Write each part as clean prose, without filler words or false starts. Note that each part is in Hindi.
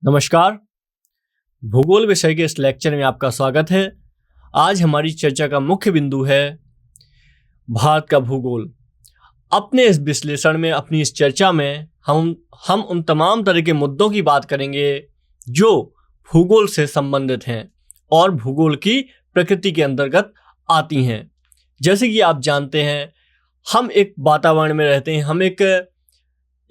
नमस्कार। भूगोल विषय के इस लेक्चर में आपका स्वागत है। आज हमारी चर्चा का मुख्य बिंदु है भारत का भूगोल। अपने इस विश्लेषण में, अपनी इस चर्चा में हम उन तमाम तरह के मुद्दों की बात करेंगे जो भूगोल से संबंधित हैं और भूगोल की प्रकृति के अंतर्गत आती हैं। जैसे कि आप जानते हैं, हम एक वातावरण में रहते हैं, हम एक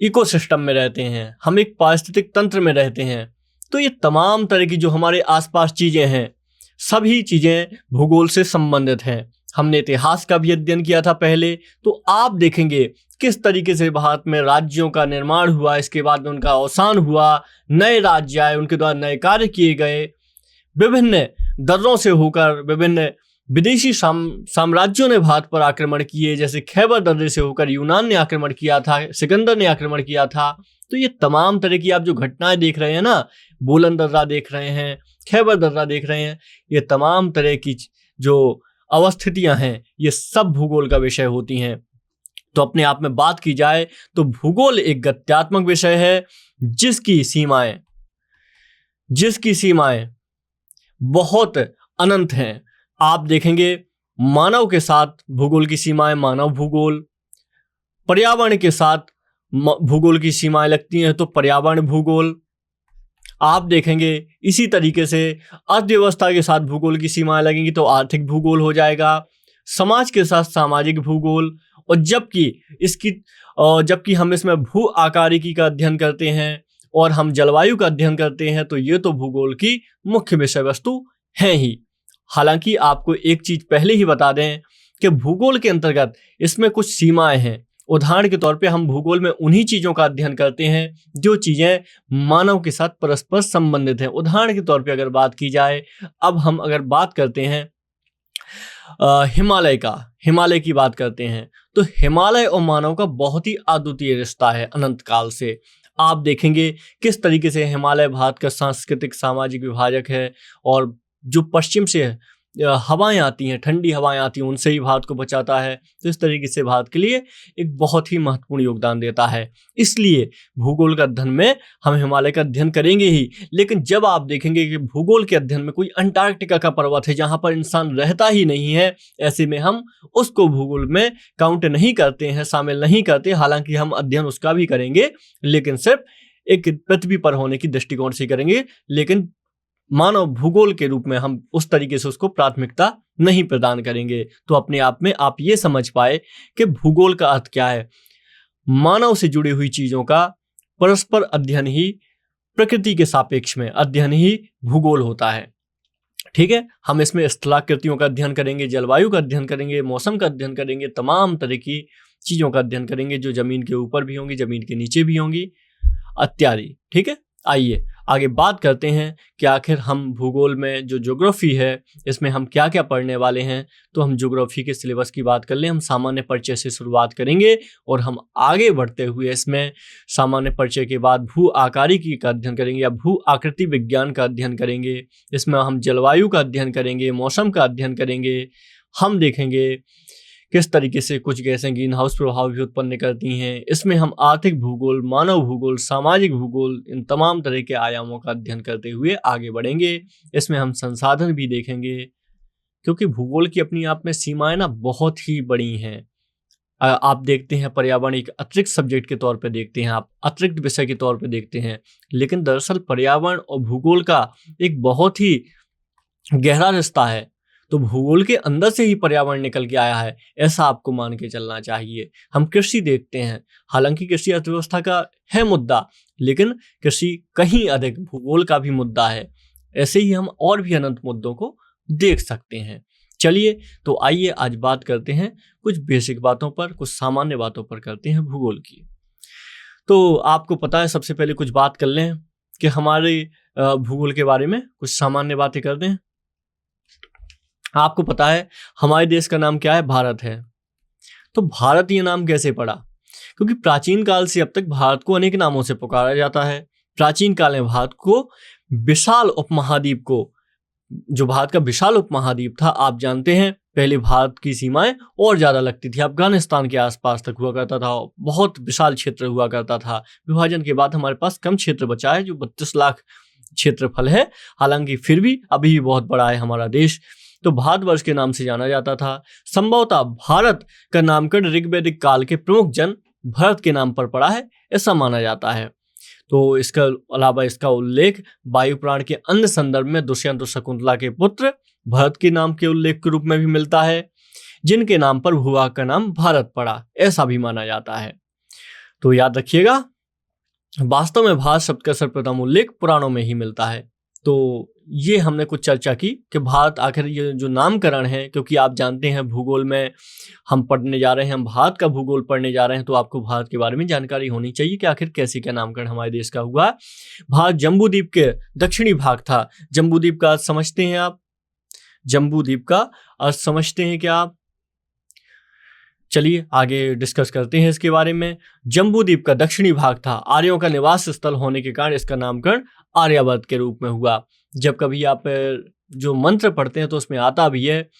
इकोसिस्टम में रहते हैं, हम एक पारिस्थितिक तंत्र में रहते हैं। तो ये तमाम तरह की जो हमारे आसपास चीज़ें हैं, सभी चीज़ें भूगोल से संबंधित हैं। हमने इतिहास का भी अध्ययन किया था पहले, तो आप देखेंगे किस तरीके से भारत में राज्यों का निर्माण हुआ, इसके बाद में उनका अवसान हुआ, नए राज्य आए, उनके द्वारा नए कार्य किए गए, विभिन्न दर्रों से होकर विभिन्न विदेशी साम्राज्यों ने भारत पर आक्रमण किए। जैसे खैबर दर्रे से होकर यूनान ने आक्रमण किया था, सिकंदर ने आक्रमण किया था। तो ये तमाम तरह की आप जो घटनाएं देख रहे हैं ना, बोलन दर्रा देख रहे हैं, खैबर दर्रा देख रहे हैं, ये तमाम तरह की जो अवस्थितियां हैं, ये सब भूगोल का विषय होती हैं। तो अपने आप में बात की जाए तो भूगोल एक गत्यात्मक विषय है जिसकी सीमाएं बहुत अनंत हैं। आप देखेंगे मानव के साथ भूगोल की सीमाएं मानव भूगोल, पर्यावरण के साथ भूगोल की सीमाएं लगती हैं तो पर्यावरण भूगोल। आप देखेंगे इसी तरीके से अर्थव्यवस्था के साथ भूगोल की सीमाएं लगेंगी तो आर्थिक भूगोल हो जाएगा, समाज के साथ सामाजिक भूगोल। और जबकि हम इसमें भू आकारिकी का अध्ययन करते हैं और हम जलवायु का अध्ययन करते हैं, तो ये तो भूगोल की मुख्य विषय वस्तु है ही। हालांकि आपको एक चीज पहले ही बता दें कि भूगोल के अंतर्गत इसमें कुछ सीमाएं हैं। उदाहरण के तौर पे हम भूगोल में उन्हीं चीजों का अध्ययन करते हैं जो चीजें मानव के साथ परस्पर संबंधित हैं। उदाहरण के तौर पे अगर बात की जाए, अब हम अगर बात करते हैं हिमालय की बात करते हैं, तो हिमालय और मानव का बहुत ही अद्वितीय रिश्ता है अनंत काल से। आप देखेंगे किस तरीके से हिमालय भारत का सांस्कृतिक सामाजिक विभाजक है, और जो पश्चिम से हवाएं आती हैं, ठंडी हवाएं आती हैं, उनसे ही भारत को बचाता है। तो इस तरीके से भारत के लिए एक बहुत ही महत्वपूर्ण योगदान देता है। इसलिए भूगोल का अध्ययन में हम हिमालय का अध्ययन करेंगे ही। लेकिन जब आप देखेंगे कि भूगोल के अध्ययन में कोई अंटार्कटिका का पर्वत है जहां पर इंसान रहता ही नहीं है, ऐसे में हम उसको भूगोल में काउंट नहीं करते हैं, शामिल नहीं करते। हालांकि हम अध्ययन उसका भी करेंगे, लेकिन सिर्फ एक पृथ्वी पर होने की दृष्टिकोण से करेंगे, लेकिन मानव भूगोल के रूप में हम उस तरीके से उसको प्राथमिकता नहीं प्रदान करेंगे। तो अपने आप में आप ये समझ पाए कि भूगोल का अर्थ क्या है। मानव से जुड़ी हुई चीजों का परस्पर अध्ययन ही, प्रकृति के सापेक्ष में अध्ययन ही भूगोल होता है। ठीक है, हम इसमें स्थलाकृतियों का अध्ययन करेंगे, जलवायु का अध्ययन करेंगे, मौसम का अध्ययन करेंगे, तमाम तरह की चीजों का अध्ययन करेंगे जो जमीन के ऊपर भी होंगी, जमीन के नीचे भी होंगी इत्यादि। ठीक है, आइए आगे बात करते हैं कि आखिर हम भूगोल में जो ज्योग्राफी है इसमें हम क्या क्या पढ़ने वाले हैं। तो हम ज्योग्राफी के सिलेबस की बात कर लें। हम सामान्य परिचय से शुरुआत करेंगे और हम आगे बढ़ते हुए इसमें सामान्य परिचय के बाद भू आकारिकी का अध्ययन करेंगे या भू आकृति विज्ञान का अध्ययन करेंगे। इसमें हम जलवायु का अध्ययन करेंगे, मौसम का अध्ययन करेंगे। हम देखेंगे किस तरीके से कुछ गैसें ग्रीन हाउस प्रभाव भी उत्पन्न करती हैं। इसमें हम आर्थिक भूगोल, मानव भूगोल, सामाजिक भूगोल, इन तमाम तरह के आयामों का अध्ययन करते हुए आगे बढ़ेंगे। इसमें हम संसाधन भी देखेंगे, क्योंकि भूगोल की अपनी आप में सीमाएं ना बहुत ही बड़ी हैं। आप देखते हैं पर्यावरण एक अतिरिक्त सब्जेक्ट के तौर पे देखते हैं, आप अतिरिक्त विषय के तौर पे देखते हैं, लेकिन दरअसल पर्यावरण और भूगोल का एक बहुत ही गहरा रिश्ता है। तो भूगोल के अंदर से ही पर्यावरण निकल के आया है, ऐसा आपको मान के चलना चाहिए। हम कृषि देखते हैं, हालांकि कृषि अर्थव्यवस्था का है मुद्दा, लेकिन कृषि कहीं अधिक भूगोल का भी मुद्दा है। ऐसे ही हम और भी अनंत मुद्दों को देख सकते हैं। चलिए, तो आइए आज बात करते हैं कुछ बेसिक बातों पर, कुछ सामान्य बातों पर करते हैं भूगोल की। तो आपको पता है, सबसे पहले कुछ बात कर लें कि हमारे भूगोल के बारे में कुछ सामान्य बातें कर दें। आपको पता है हमारे देश का नाम क्या है? भारत है। तो भारत ये नाम कैसे पड़ा? क्योंकि प्राचीन काल से अब तक भारत को अनेक नामों से पुकारा जाता है। प्राचीन काल में भारत को विशाल उपमहाद्वीप को, जो भारत का विशाल उपमहाद्वीप था, आप जानते हैं पहले भारत की सीमाएं और ज्यादा लगती थी, अफगानिस्तान के आसपास तक हुआ करता था, बहुत विशाल क्षेत्र हुआ करता था। विभाजन के बाद हमारे पास कम क्षेत्र बचा है, जो 32 लाख क्षेत्रफल है, हालांकि फिर भी अभी भी बहुत बड़ा है हमारा देश। तो भारतवर्ष के नाम से जाना जाता था। संभवतः भारत का नामकरण ऋग्वैदिक काल के प्रमुख जन भरत के नाम पर पड़ा है, ऐसा माना जाता है। तो इसका अलावा इसका उल्लेख वायुपुराण के अन्य संदर्भ में दुष्यंत और शकुंतला के पुत्र भरत के नाम के उल्लेख के रूप में भी मिलता है, जिनके नाम पर भूभाग का नाम भारत पड़ा, ऐसा भी माना जाता है। तो याद रखिएगा, वास्तव में भारत शब्द का सर्वप्रथम उल्लेख पुराणों में ही मिलता है। तो ये हमने कुछ चर्चा की कि भारत आखिर ये जो नामकरण है, क्योंकि आप जानते हैं भूगोल में हम पढ़ने जा रहे हैं, हम भारत का भूगोल पढ़ने जा रहे हैं, तो आपको भारत के बारे में जानकारी होनी चाहिए कि आखिर कैसे क्या नामकरण हमारे देश का हुआ। भारत जम्बूद्वीप के दक्षिणी भाग था। जम्बूद्वीप का अर्थ समझते हैं आप? जम्बूद्वीप का अर्थ समझते हैं क्या आप? चलिए आगे डिस्कस करते हैं इसके बारे में। जम्बूद्वीप का दक्षिणी भाग था। आर्यों का निवास स्थल होने के कारण इसका नामकरण आर्यावर्त के रूप में हुआ। जब कभी आप जो मंत्र पढ़ते हैं तो उसमें आता भी है,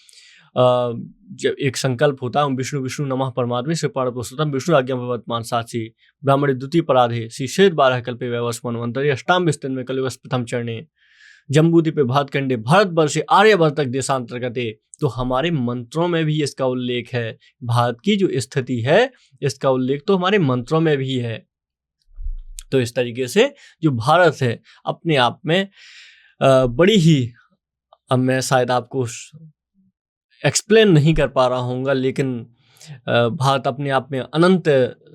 जब एक संकल्प होता है, विष्णु विष्णु नमः परमात्मे श्री पार्वतम विष्णु आज्ञा वर्तमान साक्षी ब्राह्मण द्वितीय पराधे श्री शेष 12 कल्पे वैवस्व मनवंतरि अष्टाम विस्तृत में कलिवस प्रथम चरणे जम्बूद्वीप भारतखंडे भारतवर्ष से आर्यावर्त तक देशांतर्गते। तो हमारे मंत्रों में भी इसका उल्लेख है। भारत की जो स्थिति है इसका उल्लेख तो हमारे मंत्रों में भी है। तो इस तरीके से जो भारत है अपने आप में बड़ी ही, अब मैं शायद आपको एक्सप्लेन नहीं कर पा रहा हूँगा, लेकिन भारत अपने आप में अनंत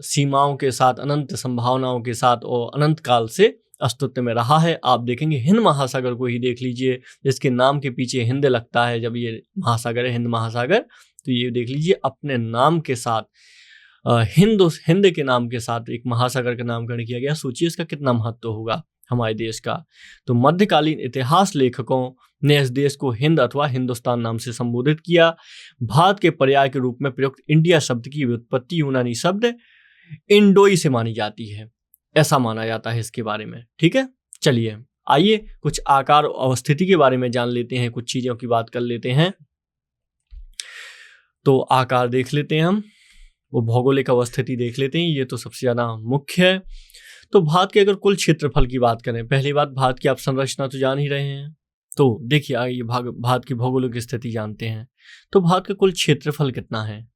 सीमाओं के साथ, अनंत संभावनाओं के साथ और अनंत काल से अस्तित्व में रहा है। आप देखेंगे हिंद महासागर को ही देख लीजिए, जिसके नाम के पीछे हिंद लगता है, जब ये महासागर है हिंद महासागर, तो ये देख लीजिए अपने नाम के साथ हिंद के नाम के साथ एक महासागर का नामकरण किया गया। सोचिए इसका कितना महत्व होगा हमारे देश का। तो मध्यकालीन इतिहास लेखकों ने इस देश को हिंद अथवा हिंदुस्तान नाम से संबोधित किया। भारत के पर्याय के रूप में प्रयुक्त इंडिया शब्द की व्युत्पत्ति यूनानी शब्द इंडोई से मानी जाती है, ऐसा माना जाता है इसके बारे में। ठीक है, चलिए आइए कुछ आकार और अवस्थिति के बारे में जान लेते हैं, कुछ चीजों की बात कर लेते हैं। तो आकार देख लेते हैं हम, वो भौगोलिक अवस्थिति देख लेते हैं, ये तो सबसे ज्यादा मुख्य है। तो भारत के अगर कुल क्षेत्रफल की बात करें, पहली बात भारत की आप संरचना तो जान ही रहे हैं। तो देखिए आइए भारत की भौगोलिक स्थिति जानते हैं। तो भारत का कुल क्षेत्रफल कितना है?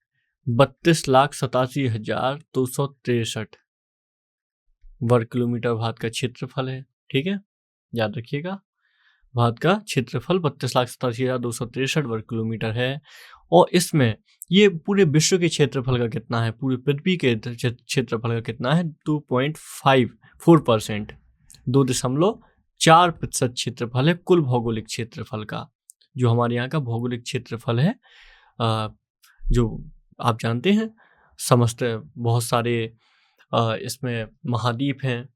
32,87,263 वर्ग किलोमीटर भारत का क्षेत्रफल है। ठीक है, याद रखिएगा, भारत का क्षेत्रफल 32,87,263 वर्ग किलोमीटर है। और इसमें ये पूरे विश्व के क्षेत्रफल का कितना है, पूरी पृथ्वी के क्षेत्रफल का कितना है? 2.54%, 2.4% क्षेत्रफल है कुल भौगोलिक क्षेत्रफल का। जो हमारे यहाँ का भौगोलिक क्षेत्रफल है, जो आप जानते हैं समस्त बहुत सारे इसमें महाद्वीप हैं,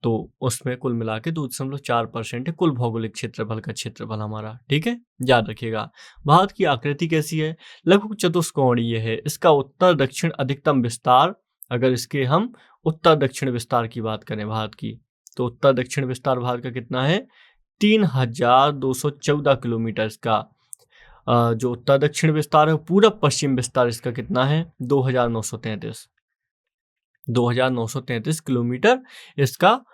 तो उसमें कुल मिला के 2.4% है कुल भौगोलिक क्षेत्रफल का क्षेत्रफल हमारा। ठीक है, याद रखिएगा। भारत की आकृति कैसी है? लगभग चतुष्कोणीय है। इसका उत्तर दक्षिण अधिकतम विस्तार, अगर इसके हम उत्तर दक्षिण विस्तार की बात करें भारत की, तो उत्तर दक्षिण विस्तार भारत का कितना है? 3,214 किलोमीटर इसका जो उत्तर दक्षिण विस्तार है। पूरब पश्चिम विस्तार इसका कितना है? 2,933 किलोमीटर इसका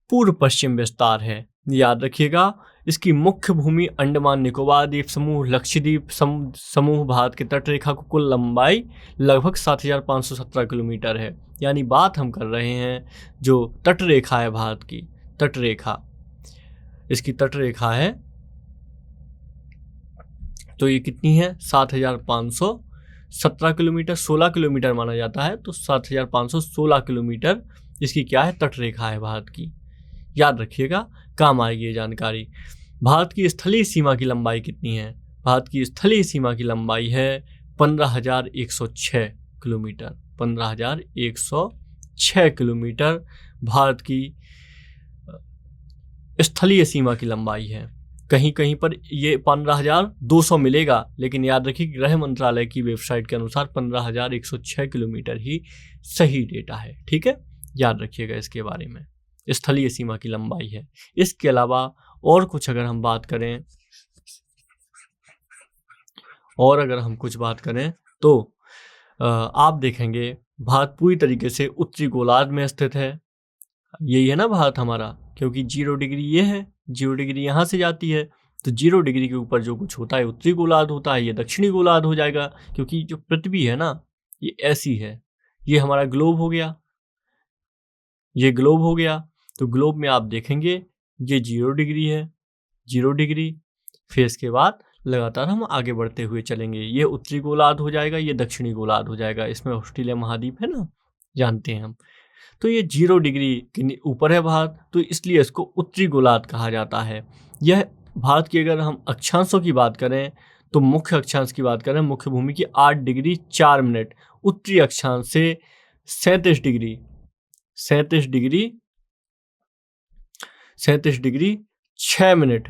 पूर्व पश्चिम विस्तार है। याद रखिएगा, इसकी मुख्य भूमि अंडमान निकोबार द्वीप समूह, लक्षद्वीप समूह भारत के तटरेखा को कुल लंबाई लगभग 7,517 किलोमीटर है। यानी बात हम कर रहे हैं जो तटरेखा है भारत की, तटरेखा, इसकी तटरेखा है, तो ये कितनी है? 7,517 किलोमीटर, 16 किलोमीटर माना जाता है, तो 7,516 किलोमीटर इसकी क्या है? तटरेखा है भारत की। याद रखिएगा, काम आएगी ये जानकारी। भारत की स्थलीय सीमा की लंबाई कितनी है? भारत की स्थलीय सीमा की लंबाई है 15,106 किलोमीटर। 15,106 किलोमीटर भारत की स्थलीय सीमा की लंबाई है। कहीं कहीं पर ये 15,200 मिलेगा, लेकिन याद रखिए गृह मंत्रालय की वेबसाइट के अनुसार 15,106 किलोमीटर ही सही डेटा है। ठीक है, याद रखिएगा इसके बारे में, स्थलीय सीमा की लंबाई है। इसके अलावा और कुछ अगर हम बात करें, तो आप देखेंगे भारत पूरी तरीके से उत्तरी गोलार्ध में स्थित है। यही है ना भारत हमारा, क्योंकि 0 डिग्री ये है, 0 डिग्री यहाँ से जाती है, तो 0 डिग्री के ऊपर जो कुछ होता है उत्तरी गोलार्ध होता है, ये दक्षिणी गोलार्ध हो जाएगा, क्योंकि जो पृथ्वी है ना ये ऐसी है। ये हमारा ग्लोब हो गया, ये ग्लोब हो गया। तो ग्लोब में आप देखेंगे ये 0 डिग्री है, 0 डिग्री। फिर इसके बाद लगातार हम आगे बढ़ते हुए चलेंगे, ये उत्तरी गोलार्ध हो जाएगा, ये दक्षिणी गोलार्ध हो जाएगा। इसमें ऑस्ट्रेलिया महाद्वीप है ना, जानते हैं हम। तो ये 0 डिग्री के ऊपर है भारत, तो इसलिए इसको उत्तरी गोलार्ध कहा जाता है। यह भारत की अगर हम अक्षांशों की बात करें, तो मुख्य अक्षांश की बात करें, मुख्य भूमि की 8 डिग्री 4 मिनट, उत्तरी अक्षांश से 37 डिग्री 37 डिग्री 37 डिग्री 6 मिनट,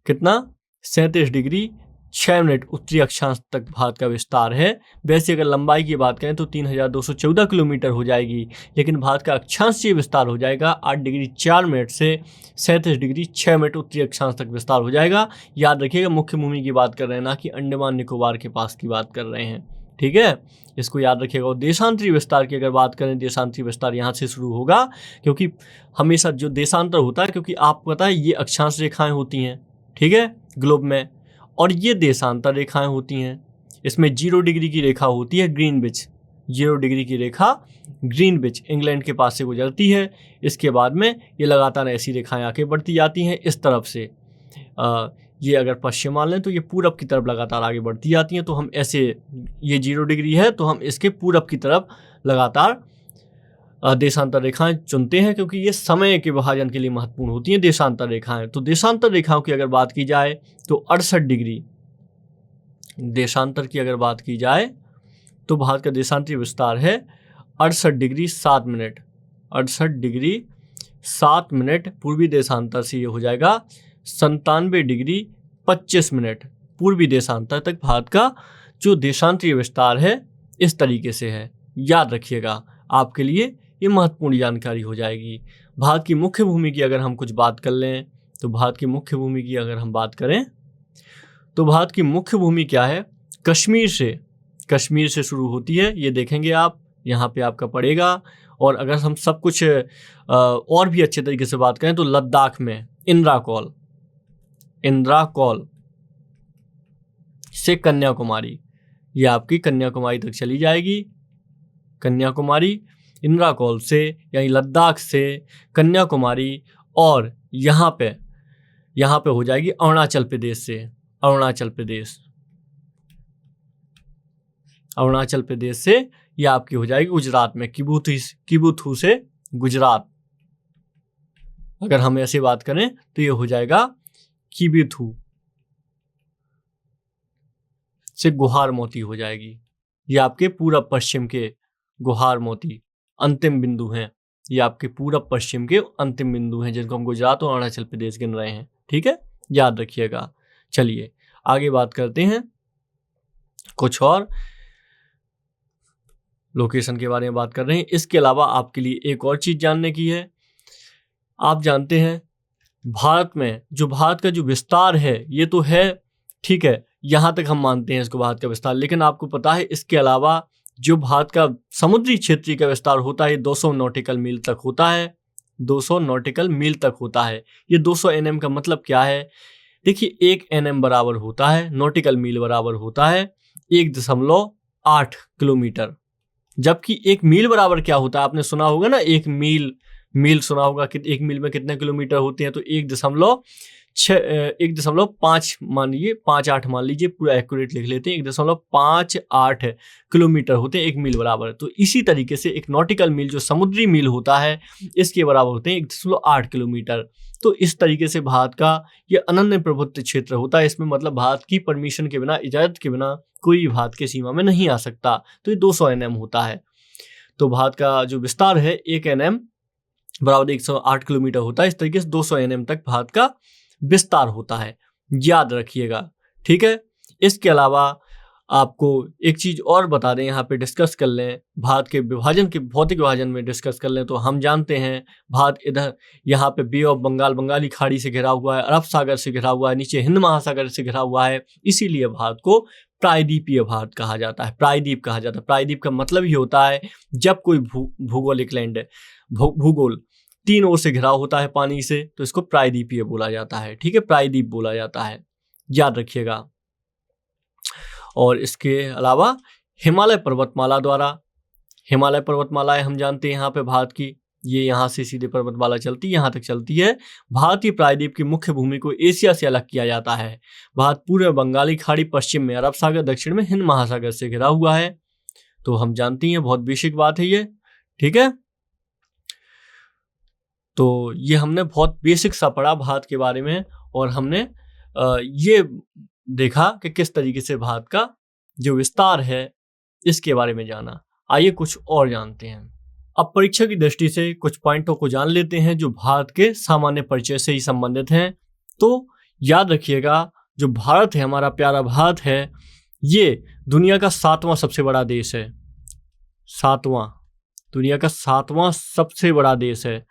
कितना 37 डिग्री 6 मिनट उत्तरी अक्षांश तक भारत का विस्तार है। वैसे अगर लंबाई की बात करें तो 3214 किलोमीटर हो जाएगी, लेकिन भारत का अक्षांशीय विस्तार हो जाएगा 8 डिग्री 4 मिनट से 37 डिग्री 6 मिनट उत्तरी अक्षांश तक विस्तार हो जाएगा। याद रखिएगा मुख्य भूमि की बात कर रहे हैं, ना कि अंडमान निकोबार के पास की बात कर रहे हैं, ठीक है, इसको याद रखिएगा। और देशांतरी विस्तार की अगर बात करें, देशांतरी विस्तार यहाँ से शुरू होगा, क्योंकि हमेशा जो देशांतर होता है, क्योंकि आपको पता है ये अक्षांश रेखाएं होती हैं, ठीक है, ग्लोब में, और ये देशांतर रेखाएं होती हैं। इसमें 0 डिग्री की रेखा होती है ग्रीनविच, 0 डिग्री की रेखा ग्रीनविच इंग्लैंड के पास से गुजरती है। इसके बाद में ये लगातार ऐसी रेखाएं आगे बढ़ती जाती हैं इस तरफ से। ये अगर पश्चिम मान लें तो ये पूरब की तरफ लगातार आगे बढ़ती जाती हैं। तो हम ऐसे, ये 0 डिग्री है तो हम इसके पूरब की तरफ लगातार देशांतर रेखाएं चुनते हैं, क्योंकि ये समय के विभाजन के लिए महत्वपूर्ण होती हैं देशांतर रेखाएं। तो देशांतर रेखाओं की अगर बात की जाए तो 68 डिग्री, देशांतर की अगर बात की जाए तो भारत का देशांतरीय विस्तार है 68 डिग्री 7 मिनट, 68 डिग्री 7 मिनट। पूर्वी देशांतर से ये हो जाएगा 97 डिग्री 25 मिनट। पूर्वी देशांतर तक भारत का जो देशांतरीय विस्तार है इस तरीके से है, याद रखिएगा, आपके लिए ये महत्वपूर्ण जानकारी हो जाएगी। भारत की मुख्य भूमि की अगर हम कुछ बात कर लें, तो भारत की मुख्य भूमि की अगर हम बात करें तो भारत की मुख्य भूमि क्या है, कश्मीर से शुरू होती है। ये देखेंगे आप, यहाँ पे आपका पड़ेगा। और अगर हम सब कुछ और भी अच्छे तरीके से बात करें तो लद्दाख में इंद्राकौल से कन्याकुमारी, ये आपकी कन्याकुमारी तक चली जाएगी। कन्याकुमारी, इंद्राकौल से यानी लद्दाख से कन्याकुमारी, और यहाँ पे हो जाएगी अरुणाचल प्रदेश से ये आपकी हो जाएगी गुजरात में, किबुथु से गुजरात। अगर हम ऐसे बात करें तो ये हो जाएगा किबुथु से गुहार मोती हो जाएगी। ये आपके पूरब पश्चिम के गुहार मोती अंतिम बिंदु हैं, ये आपके पूरब पश्चिम के अंतिम बिंदु हैं, जिनको हम गुजरात और अरुणाचल प्रदेश गिन रहे हैं, ठीक है, याद रखिएगा। चलिए आगे बात करते हैं, कुछ और लोकेशन के बारे में बात कर रहे हैं। इसके अलावा आपके लिए एक और चीज जानने की है। आप जानते हैं भारत में जो भारत का जो विस्तार है ये तो है, ठीक है, यहाँ तक हम मानते हैं इसको भारत का विस्तार, लेकिन आपको पता है इसके अलावा जो भारत का समुद्री क्षेत्र का विस्तार होता है 200 नॉटिकल मील तक होता है, 200 नॉटिकल मील तक होता है। ये 200 NM का मतलब क्या है, देखिए 1 NM बराबर होता है, नॉटिकल मील बराबर होता है 1.8 किलोमीटर, जबकि 1 मील बराबर क्या होता है, आपने सुना होगा ना, 1 मील सुना होगा कि 1 मील में कितने किलोमीटर होते हैं, तो 1.5 मान लीजिए, 5.8 मान लीजिए, पूरा एक्यूरेट लिख लेते हैं, 1.58 किलोमीटर होते हैं 1 मील बराबर। तो इसी तरीके से एक नॉटिकल मील जो समुद्री मील होता है इसके बराबर होते हैं 1.8 किलोमीटर। तो इस तरीके से भारत का ये अनन्य प्रभुत्व क्षेत्र होता है। इसमें मतलब भारत की परमिशन के बिना, इजाजत के बिना कोई भारत के सीमा में नहीं आ सकता। तो ये 200 NM होता है। तो भारत का जो विस्तार है 1 NM बराबर 108 किलोमीटर होता है। इस तरीके से 200 NM तक भारत का विस्तार होता है, याद रखिएगा, ठीक है। इसके अलावा आपको एक चीज और बता दें, यहाँ पे डिस्कस कर लें, भारत के विभाजन के भौतिक विभाजन में डिस्कस कर लें, तो हम जानते हैं भारत इधर यहाँ पे बे ऑफ बंगाल, बंगाली खाड़ी से घिरा हुआ है, अरब सागर से घिरा हुआ है, नीचे हिंद महासागर से घिरा हुआ है, इसीलिए भारत को प्रायद्वीपीय भारत कहा जाता है, प्रायद्वीप कहा जाता है। प्रायद्वीप का मतलब ही होता है जब कोई भूगोलिक लैंड, भूगोल तीन ओर से घिरा होता है पानी से, तो इसको प्रायद्वीपीय बोला जाता है। ठीक है, प्रायद्वीप बोला जाता है, याद रखिएगा। और इसके अलावा हिमालय पर्वतमाला द्वारा, हिमालय पर्वतमालाएं हम जानते हैं यहाँ पे भारत की, ये यहाँ से सीधे पर्वतमाला चलती है, यहाँ तक चलती है। भारतीय प्रायद्वीप की मुख्य भूमि को एशिया से अलग किया जाता है। भारत पूर्व में बंगाली खाड़ी, पश्चिम में अरब सागर, दक्षिण में हिंद महासागर से घिरा हुआ है। तो हम जानती हैं, बहुत बेसिक बात है ये। ठीक है, तो ये हमने बहुत बेसिक सा पढ़ा भारत के बारे में, और हमने ये देखा कि किस तरीके से भारत का जो विस्तार है इसके बारे में जाना। आइए कुछ और जानते हैं। अब परीक्षा की दृष्टि से कुछ पॉइंटों को जान लेते हैं जो भारत के सामान्य परिचय से ही संबंधित हैं। तो याद रखिएगा, जो भारत है, हमारा प्यारा भारत है, ये दुनिया का 7वां सबसे बड़ा देश है। 7वां, दुनिया का 7वां सबसे बड़ा देश है।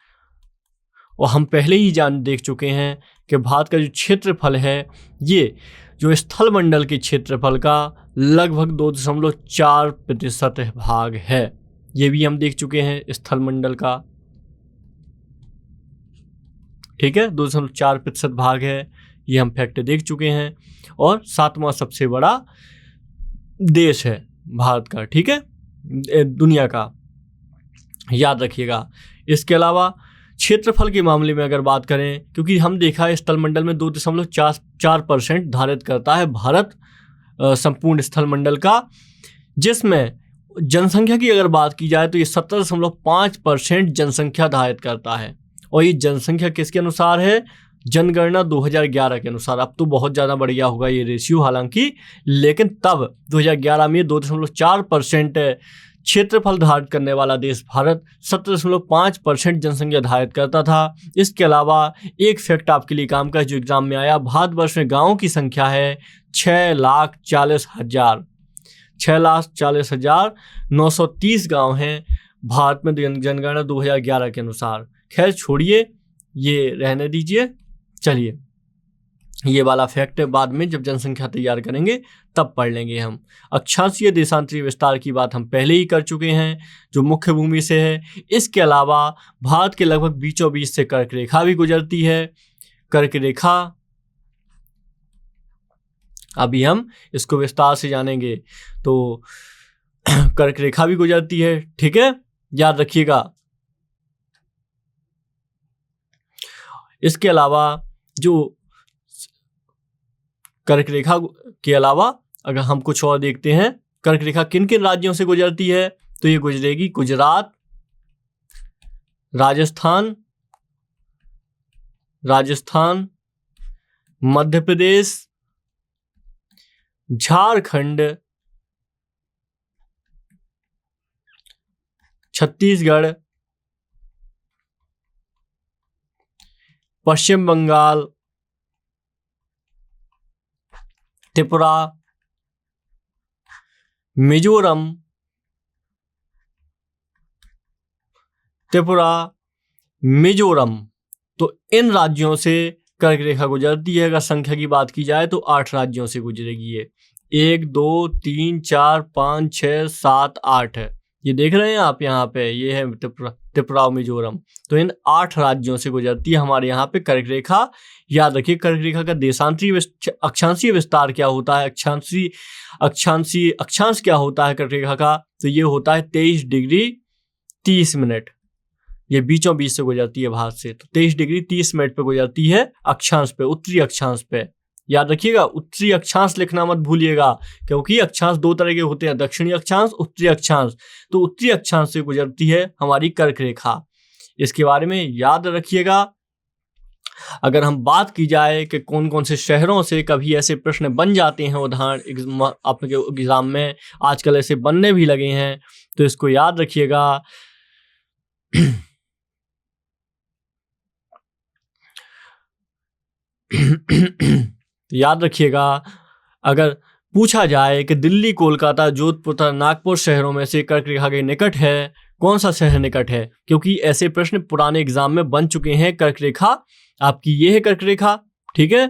और हम पहले ही देख चुके हैं कि भारत का जो क्षेत्रफल है, ये जो स्थल मंडल के क्षेत्रफल का लगभग 2.4% भाग है। ये भी हम देख चुके हैं स्थल मंडल का। ठीक है, 2.4% भाग है, ये हम फैक्ट देख चुके हैं। और 7वां सबसे बड़ा देश है भारत का। ठीक है, दुनिया का, याद रखिएगा। इसके अलावा क्षेत्रफल के मामले में अगर बात करें, क्योंकि हम देखा है स्थल मंडल में 2.4% धारित करता है भारत संपूर्ण स्थल मंडल का, जिसमें जनसंख्या की अगर बात की जाए तो ये 17.5% जनसंख्या धारित करता है। और ये जनसंख्या किसके अनुसार है? जनगणना 2011 के अनुसार। अब तो बहुत ज़्यादा बढ़ गया होगा ये रेशियो हालांकि, लेकिन तब 2011 में 2.4% क्षेत्रफल धारित करने वाला देश भारत 17.5% जनसंख्या धारित करता था। इसके अलावा एक फैक्ट आपके लिए काम का जो एग्जाम में आया, भारतवर्ष में गाँवों की संख्या है 6,40,000। 6,40,930 गाँव हैं भारत में जनगणना 2011 के अनुसार। खैर छोड़िए, ये रहने दीजिए। चलिए, ये वाला फैक्ट बाद में जब जनसंख्या तैयार करेंगे तब पढ़ लेंगे हम। अक्षांशीय देशांतरीय विस्तार की बात हम पहले ही कर चुके हैं, जो मुख्य भूमि से है। इसके अलावा भारत के लगभग बीचों बीच से कर्क रेखा भी गुजरती है। कर्क रेखा, अभी हम इसको विस्तार से जानेंगे। तो कर्क रेखा भी गुजरती है। ठीक है, याद रखिएगा। इसके अलावा जो कर्क रेखा के अलावा अगर हम कुछ और देखते हैं, कर्क रेखा किन किन राज्यों से गुजरती है, तो ये गुजरेगी गुजरात, राजस्थान, मध्य प्रदेश, झारखंड, छत्तीसगढ़, पश्चिम बंगाल, त्रिपुरा, मिजोरम, तो इन राज्यों से कर्क रेखा गुजरती है। अगर संख्या की बात की जाए तो 8 राज्यों से गुजरेगी ये। 1 2 3 4 5 6 7 8 है, ये देख रहे हैं आप यहाँ पे, ये है त्रिपुरा और मिजोरम। तो इन 8 राज्यों से गुजरती है हमारे यहाँ पे कर्क रेखा। याद रखिए, कर्क रेखा का देशांतरीय अक्षांशीय विस्तार क्या होता है, अक्षांश क्या होता है कर्क रेखा का, तो ये होता है 23 डिग्री 30 मिनट। ये बीचों बीच से गुजरती है भारत से, तो 23 डिग्री 30 मिनट पे गुजरती है अक्षांश पे, उत्तरी अक्षांश पे। याद रखिएगा, उत्तरी अक्षांश लिखना मत भूलिएगा, क्योंकि अक्षांश 2 तरह के होते हैं, दक्षिणी अक्षांश, उत्तरी अक्षांश। तो उत्तरी अक्षांश से गुजरती है हमारी कर्क रेखा, इसके बारे में याद रखिएगा। अगर हम बात की जाए कि कौन कौन से शहरों से कभी ऐसे प्रश्न बन जाते हैं, उदाहरण आपके एग्जाम में आजकल ऐसे बनने भी लगे हैं, तो इसको याद रखिएगा। याद रखिएगा, अगर पूछा जाए कि दिल्ली, कोलकाता, जोधपुर तथा नागपुर शहरों में से कर्क रेखा के निकट है, कौन सा शहर निकट है, क्योंकि ऐसे प्रश्न पुराने एग्जाम में बन चुके हैं। कर्क रेखा आपकी ये है कर्क रेखा, ठीक है।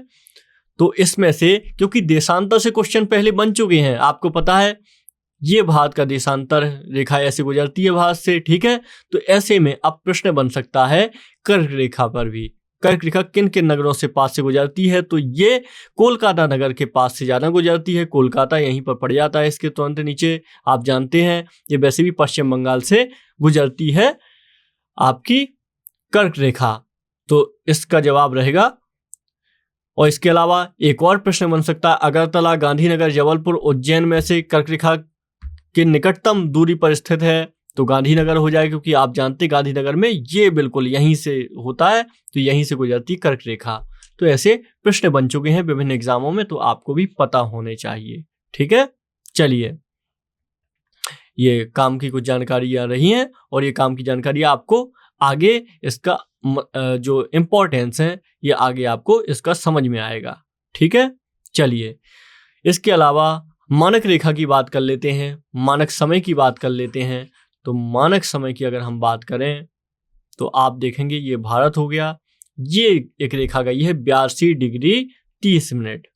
तो इसमें से, क्योंकि देशांतर से क्वेश्चन पहले बन चुके हैं, आपको पता है ये भारत का देशांतर रेखा ऐसे गुजरती है भारत से, ठीक है। तो ऐसे में अब प्रश्न बन सकता है कर्क रेखा पर भी, कर्क रेखा किन किन नगरों से पास से गुजरती है, तो ये कोलकाता नगर के पास से ज्यादा गुजरती है। कोलकाता यहीं पर पड़ जाता है इसके तुरंत नीचे, आप जानते हैं। ये वैसे भी पश्चिम बंगाल से गुजरती है आपकी कर्क रेखा, तो इसका जवाब रहेगा। और इसके अलावा एक और प्रश्न बन सकता है, अगरतला, गांधीनगर, जबलपुर, उज्जैन में से कर्क रेखा के निकटतम दूरी पर स्थित है, तो गांधीनगर हो जाएगा, क्योंकि आप जानते हैं गांधीनगर में ये बिल्कुल यहीं से होता है, तो यहीं से गुजरती कर्क रेखा। तो ऐसे प्रश्न बन चुके हैं विभिन्न एग्जामों में, तो आपको भी पता होने चाहिए, ठीक है। चलिए, ये काम की कुछ जानकारियां रही हैं, और ये काम की जानकारी आपको आगे इसका जो इम्पोर्टेंस है ये आगे आपको इसका समझ में आएगा, ठीक है। चलिए, इसके अलावा मानक रेखा की बात कर लेते हैं, मानक समय की बात कर लेते हैं। तो मानक समय की अगर हम बात करें तो आप देखेंगे ये भारत हो गया, ये एक रेखा गई है 82 डिग्री 30 मिनट।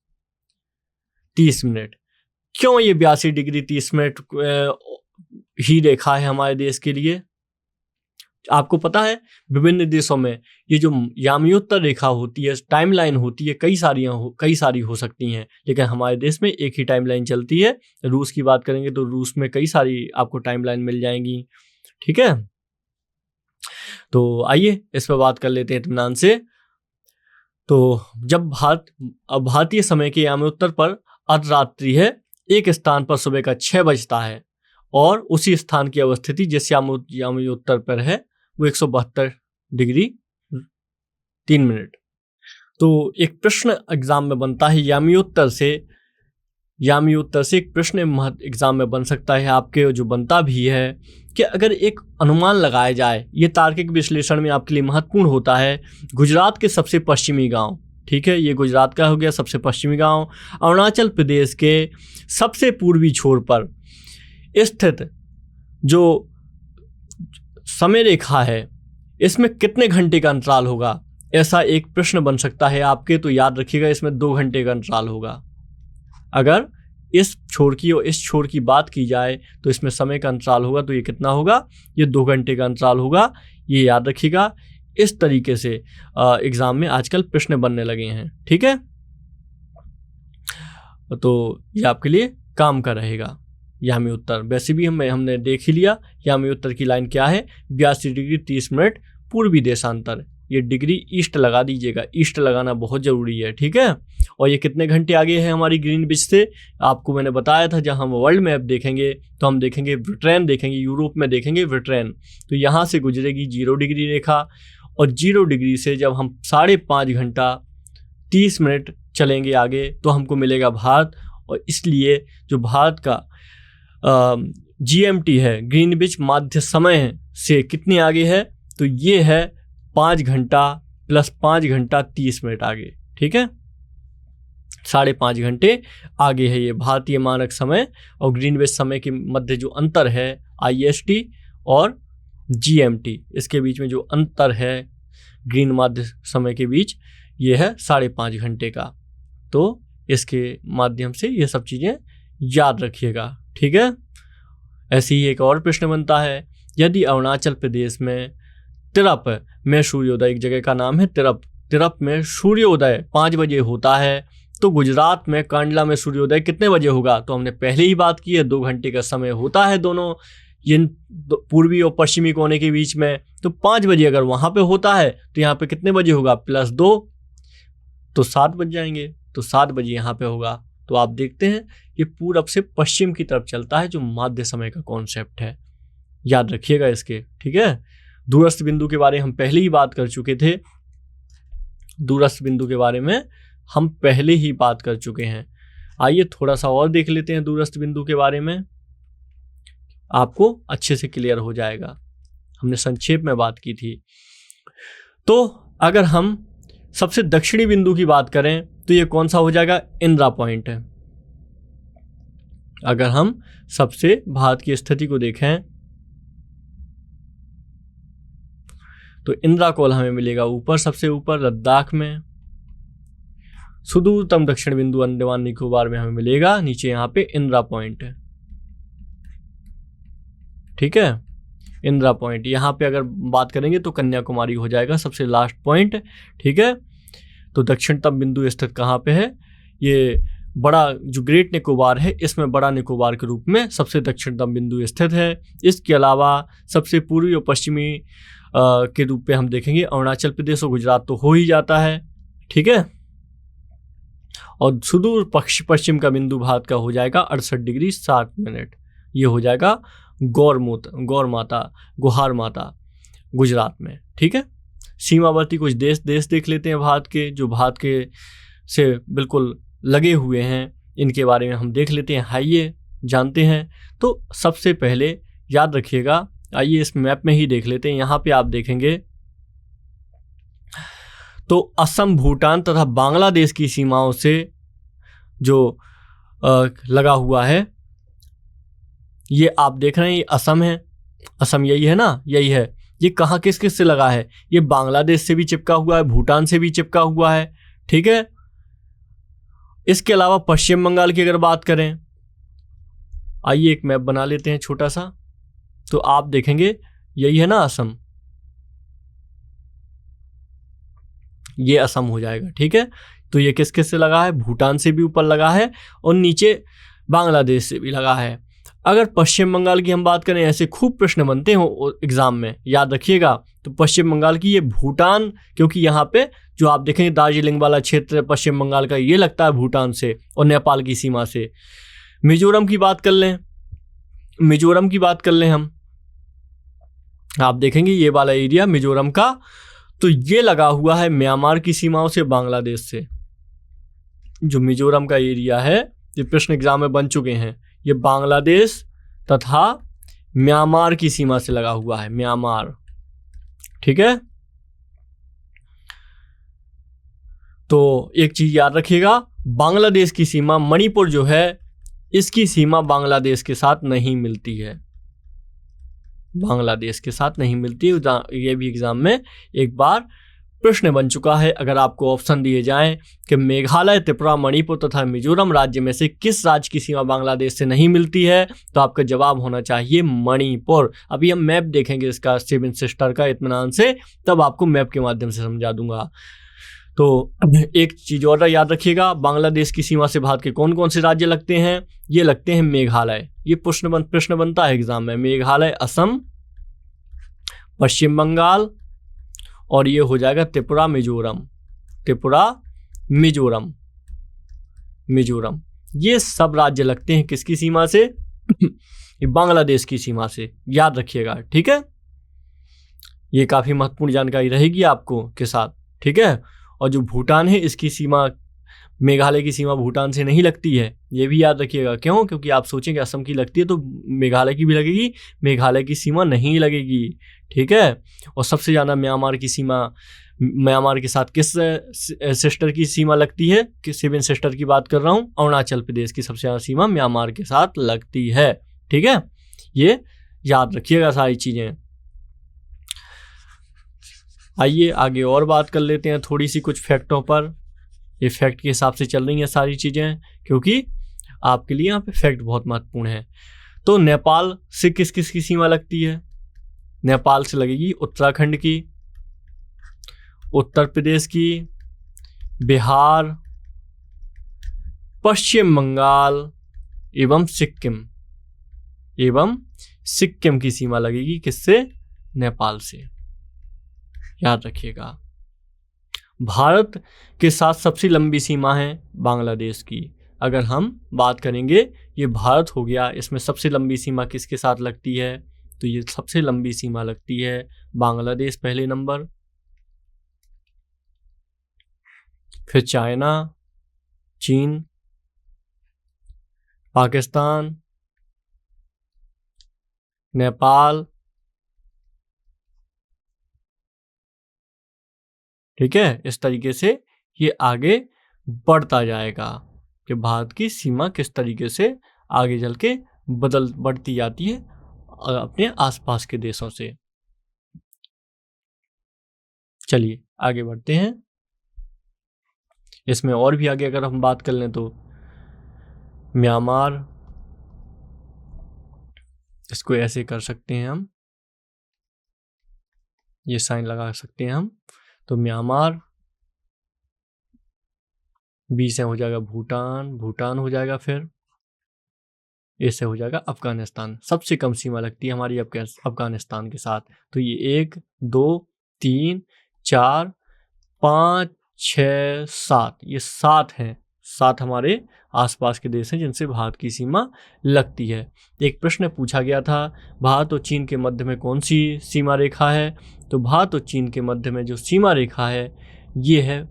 30 मिनट क्यों ये 82 डिग्री 30 मिनट ही रेखा है हमारे देश के लिए? आपको पता है विभिन्न देशों में ये जो यामियोत्तर रेखा होती है, टाइमलाइन होती है, कई सारी हो सकती हैं, लेकिन हमारे देश में एक ही टाइमलाइन चलती है। रूस की बात करेंगे तो रूस में कई सारी आपको टाइमलाइन मिल जाएंगी, ठीक है। तो आइए इस पर बात कर लेते हैं इत्मीनान से। तो जब भारतीय समय के यामियोत्तर पर अर्धरात्रि है, एक स्थान पर सुबह का 6 बजता है, और उसी स्थान की अवस्थिति जिस यामियोत्तर पर है वो 172 डिग्री 3 मिनट। तो एक प्रश्न एग्जाम में बनता है यामियोत्तर से एक प्रश्न एग्जाम में बन सकता है आपके, जो बनता भी है कि अगर एक अनुमान लगाया जाए, ये तार्किक विश्लेषण में आपके लिए महत्वपूर्ण होता है। गुजरात के सबसे पश्चिमी गांव, ठीक है, ये गुजरात का हो गया सबसे पश्चिमी गांव, अरुणाचल प्रदेश के सबसे पूर्वी छोर पर स्थित जो समय रेखा है, इसमें कितने घंटे का अंतराल होगा, ऐसा एक प्रश्न बन सकता है आपके। तो याद रखिएगा, इसमें 2 घंटे का अंतराल होगा। अगर इस छोर की और इस छोर की बात की जाए तो इसमें समय का अंतराल होगा, तो ये कितना होगा, ये 2 घंटे का अंतराल होगा। ये याद रखिएगा। इस तरीके से एग्जाम में आजकल प्रश्न बनने लगे हैं, ठीक है। तो ये आपके लिए काम का रहेगा। यामियोत्तर वैसे भी हमने देख ही लिया, यामियोत्तर की लाइन क्या है, 82 डिग्री 30 मिनट पूर्वी देशांतर। ये डिग्री ईस्ट लगा दीजिएगा, ईस्ट लगाना बहुत जरूरी है, ठीक है। और ये कितने घंटे आगे है हमारी ग्रीनविच से, आपको मैंने बताया था। जब हम वर्ल्ड मैप देखेंगे तो हम देखेंगे ब्रिटेन देखेंगे, यूरोप में देखेंगे ब्रिटेन, तो यहाँ से गुजरेगी 0 डिग्री रेखा, और 0 डिग्री से जब हम 5.5 घंटा 30 मिनट चलेंगे आगे तो हमको मिलेगा भारत। और इसलिए जो भारत का GMT है, ग्रीनविच माध्य समय से कितनी आगे है, तो ये है 5 घंटा प्लस 5 घंटा 30 मिनट आगे, ठीक है। 5.5 घंटे आगे है ये भारतीय मानक समय और ग्रीनविच समय के मध्य जो अंतर है IST और GMT, इसके बीच में जो अंतर है ग्रीन माध्य समय के बीच, ये है 5.5 घंटे का। तो इसके माध्यम से ये सब चीज़ें याद रखिएगा, ठीक है। ऐसे ही एक और प्रश्न बनता है, यदि अरुणाचल प्रदेश में तिरप में सूर्योदय, एक जगह का नाम है तिरप में सूर्योदय 5 बजे होता है, तो गुजरात में कांडला में सूर्योदय कितने बजे होगा? तो हमने पहले ही बात की है, 2 घंटे का समय होता है दोनों इन पूर्वी और पश्चिमी कोने के बीच में। तो 5 बजे अगर वहाँ पे होता है तो यहाँ पे कितने बजे होगा, +2, तो 7 बज जाएंगे, तो 7 बजे यहाँ पे होगा। तो आप देखते हैं ये पूरब से पश्चिम की तरफ चलता है, जो माध्य समय का कॉन्सेप्ट है, याद रखिएगा इसके, ठीक है। दूरस्थ बिंदु के बारे में हम पहले ही बात कर चुके थे, दूरस्थ बिंदु के बारे में हम पहले ही बात कर चुके हैं। आइए थोड़ा सा और देख लेते हैं दूरस्थ बिंदु के बारे में, आपको अच्छे से क्लियर हो जाएगा। हमने संक्षेप में बात की थी। तो अगर हम सबसे दक्षिणी बिंदु की बात करें तो ये कौन सा हो जाएगा, इंदिरा पॉइंट है। अगर हम सबसे भारत की स्थिति को देखें तो इंदिरा कोल हमें मिलेगा ऊपर, सबसे ऊपर लद्दाख में। सुदूरतम दक्षिण बिंदु अंडमान निकोबार में हमें मिलेगा नीचे, यहाँ पे इंदिरा पॉइंट है। ठीक है, इंदिरा पॉइंट। यहाँ पे अगर बात करेंगे तो कन्याकुमारी हो जाएगा सबसे लास्ट पॉइंट। ठीक है, तो दक्षिणतम बिंदु स्थित कहाँ पे है? ये बड़ा जो ग्रेट निकोबार है इसमें बड़ा निकोबार के रूप में सबसे दक्षिणतम बिंदु स्थित है। इसके अलावा सबसे पूर्वी और पश्चिमी के रूप में हम देखेंगे अरुणाचल प्रदेश और गुजरात तो हो ही जाता है। ठीक है, और सुदूर पश्चिम का बिंदु भारत का हो जाएगा 68 डिग्री 60 मिनट। ये हो जाएगा गौर माता गुहार माता गुजरात में। ठीक है, सीमावर्ती कुछ देश देख लेते हैं भारत के, जो भारत के से बिल्कुल लगे हुए हैं, इनके बारे में हम देख लेते हैं। आइए जानते हैं। तो सबसे पहले याद रखिएगा, आइए इस मैप में ही देख लेते हैं। यहाँ पे आप देखेंगे तो असम, भूटान तथा बांग्लादेश की सीमाओं से जो लगा हुआ है, ये आप देख रहे हैं, ये असम है। असम यही है ना, यही है। ये कहाँ किस किस से लगा है? ये बांग्लादेश से भी चिपका हुआ है, भूटान से भी चिपका हुआ है। ठीक है, इसके अलावा पश्चिम बंगाल की अगर बात करें, आइए एक मैप बना लेते हैं छोटा सा। तो आप देखेंगे यही है ना असम, ये असम हो जाएगा। ठीक है, तो ये किस किस से लगा है? भूटान से भी ऊपर लगा है और नीचे बांग्लादेश से भी लगा है। अगर पश्चिम बंगाल की हम बात करें, ऐसे खूब प्रश्न बनते हो एग्जाम में, याद रखिएगा। तो पश्चिम बंगाल की ये भूटान, क्योंकि यहाँ पे जो आप देखेंगे दार्जिलिंग वाला क्षेत्र पश्चिम बंगाल का, ये लगता है भूटान से और नेपाल की सीमा से। मिजोरम की बात कर लें, मिजोरम की बात कर लें हम, आप देखेंगे ये वाला एरिया मिजोरम का, तो ये लगा हुआ है म्यांमार की सीमाओं से, बांग्लादेश से। जो मिजोरम का एरिया है, ये प्रश्न एग्जाम में बन चुके हैं, ये बांग्लादेश तथा म्यांमार की सीमा से लगा हुआ है, म्यांमार। ठीक है, तो एक चीज याद रखिएगा, बांग्लादेश की सीमा, मणिपुर जो है, इसकी सीमा बांग्लादेश के साथ नहीं मिलती है, बांग्लादेश के साथ नहीं मिलती है। ये भी एग्जाम में एक बार प्रश्न बन चुका है। अगर आपको ऑप्शन दिए जाएं कि मेघालय, त्रिपुरा, मणिपुर तथा मिजोरम राज्य में से किस राज्य की सीमा बांग्लादेश से नहीं मिलती है, तो आपका जवाब होना चाहिए मणिपुर। अभी हम मैप देखेंगे इसका सेवन सिस्टर का इत्मीनान से, तब आपको मैप के माध्यम से समझा दूंगा। तो एक चीज और याद रखिएगा, बांग्लादेश की सीमा से भारत के कौन कौन से राज्य लगते हैं? ये लगते हैं मेघालय। ये प्रश्न बनता है एग्जाम में, मेघालय, असम, पश्चिम बंगाल, और ये हो जाएगा त्रिपुरा, मिजोरम, त्रिपुरा, मिजोरम, मिजोरम। ये सब राज्य लगते हैं किसकी सीमा से? ये बांग्लादेश की सीमा से, याद रखिएगा। ठीक है, ये काफी महत्वपूर्ण जानकारी रहेगी आपको के साथ। ठीक है, और जो भूटान है, इसकी सीमा, मेघालय की सीमा भूटान से नहीं लगती है, ये भी याद रखिएगा। क्यों? क्योंकि आप सोचेंगे असम की लगती है तो मेघालय की भी लगेगी, मेघालय की सीमा नहीं लगेगी। ठीक है, और सबसे ज़्यादा म्यांमार की सीमा, म्यांमार के साथ किस सिस्टर की सीमा लगती है? किस सेवन सिस्टर की बात कर रहा हूँ? अरुणाचल प्रदेश की सबसे ज़्यादा सीमा म्यांमार के साथ लगती है। ठीक है, ये याद रखिएगा सारी चीज़ें। आइए आगे और बात कर लेते हैं थोड़ी सी कुछ फैक्टों पर। ये फैक्ट के हिसाब से चल रही हैं सारी चीज़ें, क्योंकि आपके लिए यहाँ पे फैक्ट बहुत महत्वपूर्ण है। तो नेपाल से किस किस की सीमा लगती है? नेपाल से लगेगी उत्तराखंड की, उत्तर प्रदेश की, बिहार, पश्चिम बंगाल एवं सिक्किम की सीमा लगेगी किससे? नेपाल से, याद रखिएगा। भारत के साथ सबसे लंबी सीमा है बांग्लादेश की। अगर हम बात करेंगे, ये भारत हो गया, इसमें सबसे लंबी सीमा किसके साथ लगती है? तो ये सबसे लंबी सीमा लगती है बांग्लादेश पहले नंबर, फिर चाइना, चीन, पाकिस्तान, नेपाल। ठीक है, इस तरीके से ये आगे बढ़ता जाएगा कि भारत की सीमा किस तरीके से आगे चल के बढ़ती जाती है अपने आसपास के देशों से। चलिए आगे बढ़ते हैं। इसमें और भी आगे अगर हम बात कर लें तो म्यांमार, इसको ऐसे कर सकते हैं हम, ये साइन लगा सकते हैं हम। तो म्यांमार, बी से हो जाएगा भूटान, भूटान हो जाएगा, फिर ए से हो जाएगा अफगानिस्तान। सबसे कम सीमा लगती है हमारी अफगानिस्तान के साथ। तो ये 1 2 3 4 5 6 7, ये 7 हैं, 7 हमारे आसपास के देश हैं जिनसे भारत की सीमा लगती है। एक प्रश्न पूछा गया था, भारत और चीन के मध्य में कौन सी सीमा रेखा है? तो भारत और चीन के मध्य में जो सीमा रेखा है ये है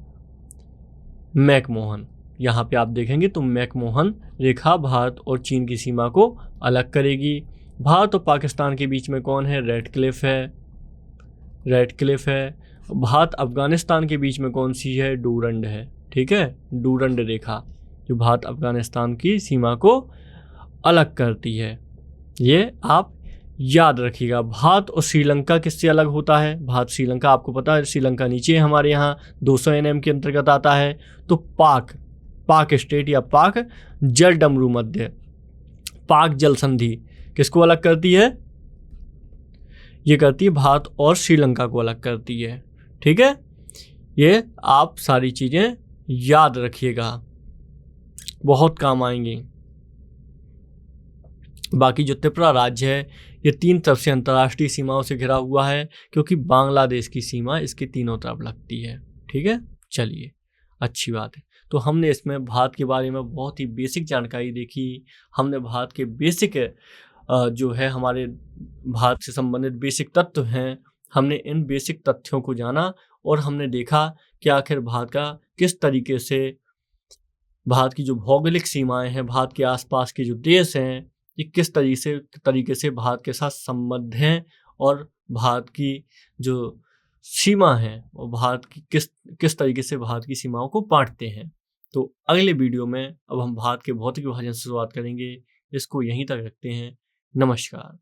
मैकमोहन। यहाँ पे आप देखेंगे तो मैकमोहन रेखा भारत और चीन की सीमा को अलग करेगी। भारत और पाकिस्तान के बीच में कौन है? रेड क्लिफ है, रेड क्लिफ है। भारत अफगानिस्तान के बीच में कौन सी है? डूरंड है। ठीक है, डूरंड रेखा जो भारत अफगानिस्तान की सीमा को अलग करती है, ये आप याद रखिएगा। भारत और श्रीलंका किससे अलग होता है? भारत श्रीलंका, आपको पता है श्रीलंका नीचे हमारे यहाँ 200 NM के अंतर्गत आता है। तो पाक स्टेट या पाक जल डमरू मध्य, पाक जल संधि किसको अलग करती है? ये करती है भारत और श्रीलंका को अलग करती है। ठीक है, ये आप सारी चीजें याद रखिएगा, बहुत काम आएंगी। बाकी जो त्रिपुरा राज्य है ये 3 तरफ से अंतर्राष्ट्रीय सीमाओं से घिरा हुआ है, क्योंकि बांग्लादेश की सीमा इसके तीनों तरफ लगती है। ठीक है, चलिए अच्छी बात है। तो हमने इसमें भारत के बारे में बहुत ही बेसिक जानकारी देखी। हमने भारत के बेसिक जो है हमारे भारत से संबंधित बेसिक तत्व हैं, हमने इन बेसिक तथ्यों को जाना और हमने देखा कि आखिर भारत का किस तरीके से, भारत की जो भौगोलिक सीमाएं हैं, भारत के आसपास के जो देश हैं, ये किस तरीके से भारत के साथ संबद्ध हैं और भारत की जो सीमा है और भारत की किस तरीके से भारत की सीमाओं को बांटते हैं। तो अगले वीडियो में अब हम भारत के भौतिक विभाजन से शुरुआत करेंगे। इसको यहीं तक रखते हैं। नमस्कार।